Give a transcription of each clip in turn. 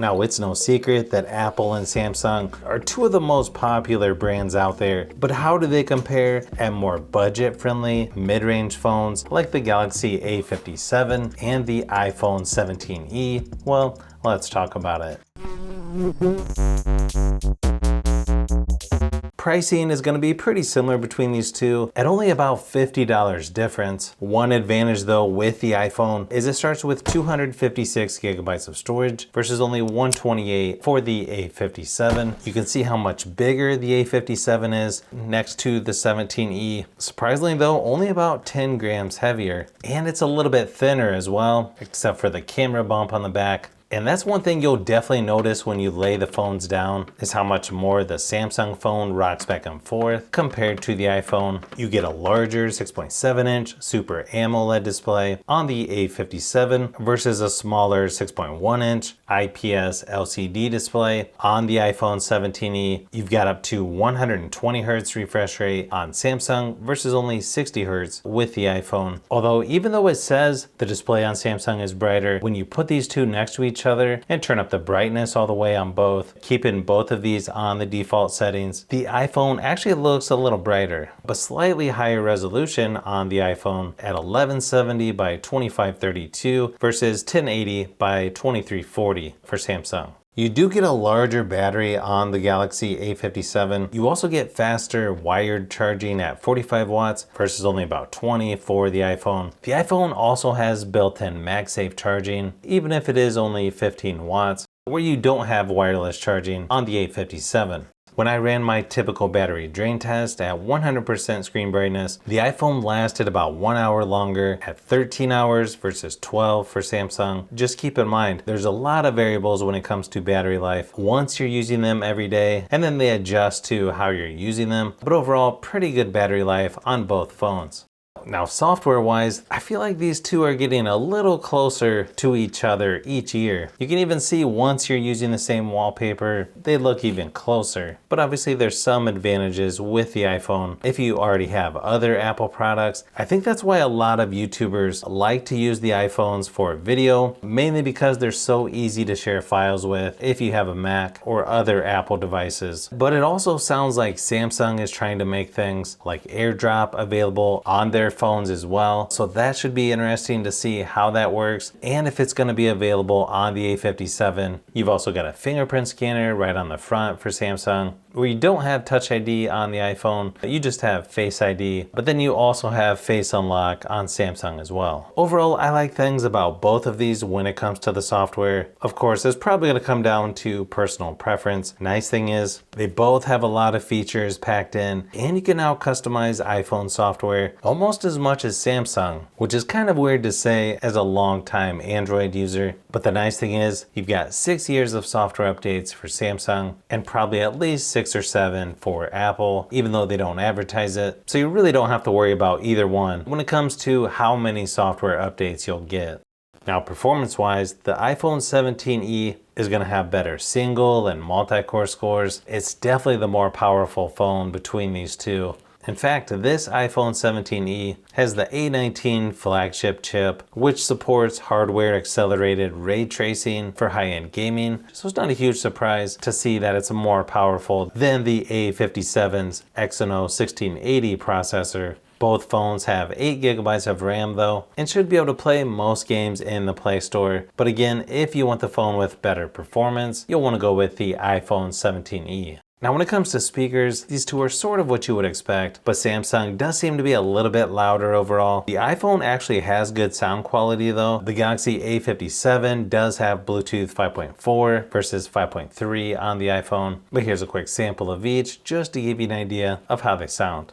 Now, it's no secret that Apple and Samsung are two of the most popular brands out there, but how do they compare at more budget-friendly mid-range phones like the Galaxy A57 and the iPhone 17e? Well, let's talk about it. Pricing is going to be pretty similar between these two at only about $50 difference. One advantage though with the iPhone is it starts with 256 gigabytes of storage versus only 128 for the A57. You can see how much bigger the A57 is next to the 17e. Surprisingly though, only about 10 grams heavier, and it's a little bit thinner as well, except for the camera bump on the back. And that's one thing you'll definitely notice when you lay the phones down, is how much more the Samsung phone rocks back and forth compared to the iPhone. You get a larger 6.7 inch Super AMOLED display on the A57 versus a smaller 6.1 inch IPS LCD display on the iPhone 17e. You've got up to 120 Hz refresh rate on Samsung versus only 60 Hz with the iPhone. Although even though it says the display on Samsung is brighter, when you put these two next to each other and turn up the brightness all the way on both, keeping both of these on the default settings, the iPhone actually looks a little brighter, but slightly higher resolution on the iPhone at 1170 by 2532 versus 1080 by 2340 for Samsung. You do get a larger battery on the Galaxy A57. You also get faster wired charging at 45 watts versus only about 20 for the iPhone. The iPhone also has built-in MagSafe charging, even if it is only 15 watts, where you don't have wireless charging on the A57. When I ran my typical battery drain test at 100% screen brightness, the iPhone lasted about 1 hour longer at 13 hours versus 12 for Samsung. Just keep in mind, there's a lot of variables when it comes to battery life once you're using them every day, and then they adjust to how you're using them. But overall, pretty good battery life on both phones. Now, software-wise, I feel like these two are getting a little closer to each other each year. You can even see once you're using the same wallpaper, they look even closer. But obviously there's some advantages with the iPhone if you already have other Apple products. I think that's why a lot of YouTubers like to use the iPhones for video, mainly because they're so easy to share files with if you have a Mac or other Apple devices. But it also sounds like Samsung is trying to make things like AirDrop available on their phones as well. So that should be interesting to see how that works and if it's going to be available on the A57. You've also got a fingerprint scanner right on the front for Samsung, where you don't have Touch ID on the iPhone, you just have Face ID, but then you also have Face Unlock on Samsung as well. Overall, I like things about both of these when it comes to the software. Of course, it's probably going to come down to personal preference. Nice thing is, they both have a lot of features packed in, and you can now customize iPhone software almost as much as Samsung, which is kind of weird to say as a long-time Android user. But the nice thing is, you've got 6 years of software updates for Samsung, and probably at least 6 or 7 for Apple, even though they don't advertise it. So you really don't have to worry about either one when it comes to how many software updates you'll get. Now, performance-wise, the iPhone 17e is going to have better single and multi-core scores. It's definitely the more powerful phone between these two. In fact, this iPhone 17e has the A19 flagship chip, which supports hardware accelerated ray tracing for high-end gaming. So it's not a huge surprise to see that it's more powerful than the A57's Exynos 1680 processor. Both phones have 8 GB of RAM though, and should be able to play most games in the Play Store. But again, if you want the phone with better performance, you'll want to go with the iPhone 17e. Now, when it comes to speakers, these two are sort of what you would expect, but Samsung does seem to be a little bit louder overall. The iPhone actually has good sound quality though. The Galaxy A57 does have Bluetooth 5.4 versus 5.3 on the iPhone, but here's a quick sample of each just to give you an idea of how they sound.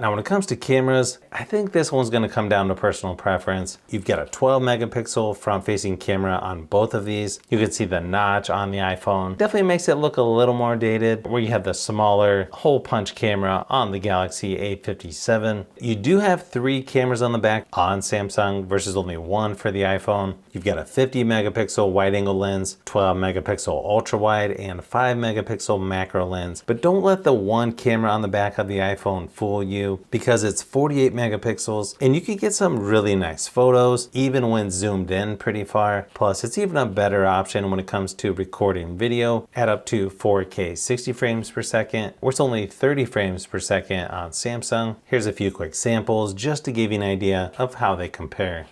Now when it comes to cameras, I think this one's gonna come down to personal preference. You've got a 12 megapixel front facing camera on both of these. You can see the notch on the iPhone. Definitely makes it look a little more dated, where you have the smaller hole punch camera on the Galaxy A57. You do have 3 cameras on the back on Samsung versus only 1 for the iPhone. You've got a 50 megapixel wide angle lens, 12 megapixel ultra wide, and 5 megapixel macro lens. But don't let the one camera on the back of the iPhone fool you, because it's 48 megapixels and you can get some really nice photos even when zoomed in pretty far. Plus it's even a better option when it comes to recording video at up to 4K 60 frames per second, where it's only 30 frames per second on Samsung. Here's a few quick samples just to give you an idea of how they compare.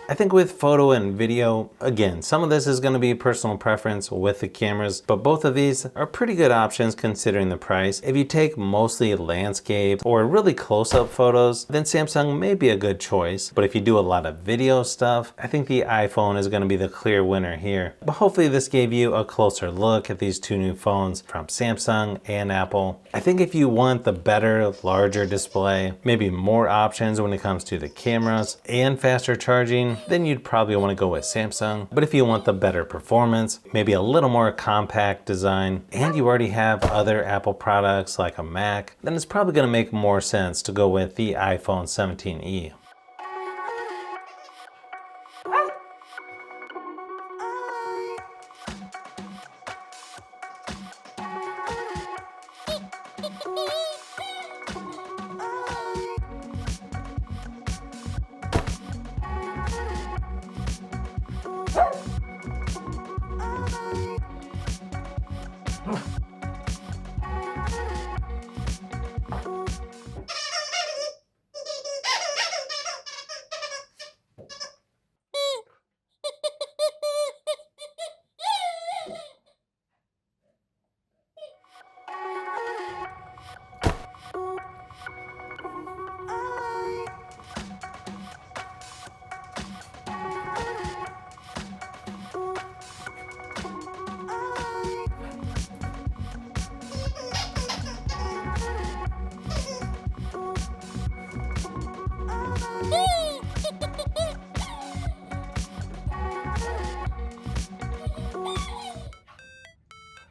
I think with photo and video, again, some of this is going to be personal preference with the cameras, but both of these are pretty good options considering the price. If you take mostly landscape or really close-up photos, then Samsung may be a good choice. But if you do a lot of video stuff, I think the iPhone is going to be the clear winner here. But hopefully this gave you a closer look at these 2 new phones from Samsung and Apple. I think if you want the better, larger display, maybe more options when it comes to the cameras and faster charging, then you'd probably want to go with Samsung. But if you want the better performance, maybe a little more compact design, and you already have other Apple products like a Mac, then it's probably going to make more sense to go with the iPhone 17e.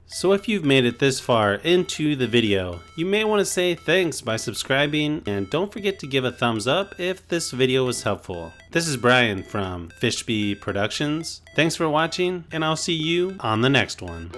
So if you've made it this far into the video, you may want to say thanks by subscribing, and don't forget to give a thumbs up if this video was helpful. This is Brian from Fishbee Productions. Thanks for watching, and I'll see you on the next one.